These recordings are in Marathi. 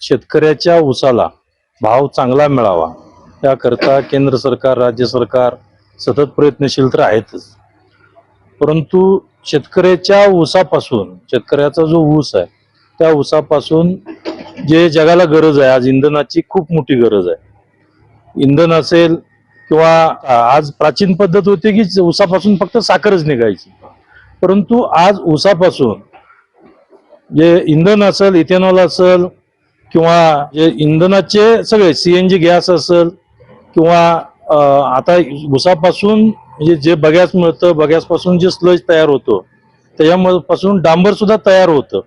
शेतकऱ्याच्या ऊसाला भाव चांगला मिळावा याकरता केंद्र सरकार, राज्य सरकार सतत प्रयत्नशील तर आहेतच. परंतु शेतकऱ्याच्या ऊसापासून, शेतकऱ्याचा जो ऊस आहे त्या ऊसापासून जे जगाला गरज आहे, आज इंधनाची खूप मोठी गरज आहे. इंधन असेल किंवा आज प्राचीन पद्धत होती की ऊसापासून फक्त साखरच निघायची, परंतु आज ऊसापासून जे इंधन असेल, इथेनॉल असेल किंवा जे इंधनाचे सगळे सीएनजी गॅस असेल किंवा आता ऊसापासून म्हणजे जे बगॅस मिळतं, बगॅसपासून जे स्लज तयार होतो त्याच्यापासून डांबर सुद्धा तयार होतं.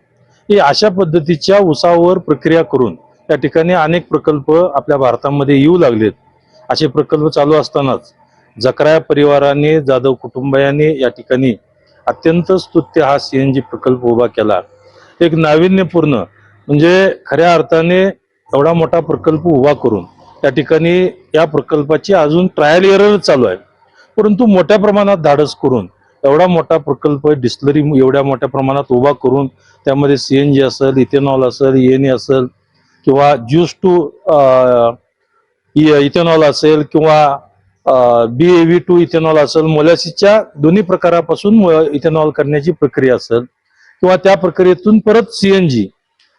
हे अशा पद्धतीच्या ऊसावर प्रक्रिया करून त्या ठिकाणी अनेक प्रकल्प आपल्या भारतामध्ये येऊ लागलेत. असे प्रकल्प चालू असतानाच जकरा परिवाराने, जाधव कुटुंबियांनी या ठिकाणी अत्यंत स्तुत्य हा सीएनजी प्रकल्प उभा केला. एक नाविन्यपूर्ण म्हणजे खऱ्या अर्थाने एवढा मोठा प्रकल्प उभा करून त्या ठिकाणी या प्रकल्पाची अजून ट्रायल एरर चालू आहे, परंतु मोठ्या प्रमाणात धाडस करून एवढा मोठा प्रकल्प डिस्टिलरी एवढ्या मोठ्या प्रमाणात उभा करून त्यामध्ये सीएनजी असेल, इथेनॉल असेल, ईएनए असेल किंवा ज्यूस टू इथेनॉल असेल किंवा BAV टू इथेनॉल असेल, मोलॅसिसच्या दोन्ही प्रकारापासून इथेनॉल करण्याची प्रक्रिया असेल किंवा त्या प्रक्रियेतून परत सीएनजी,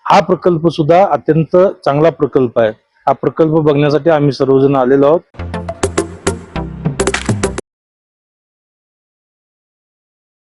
हा प्रकल्प सुद्धा अत्यंत चांगला प्रकल्प आहे. हा प्रकल्प बघण्यासाठी आम्ही सर्वजण आलेलो आहोत.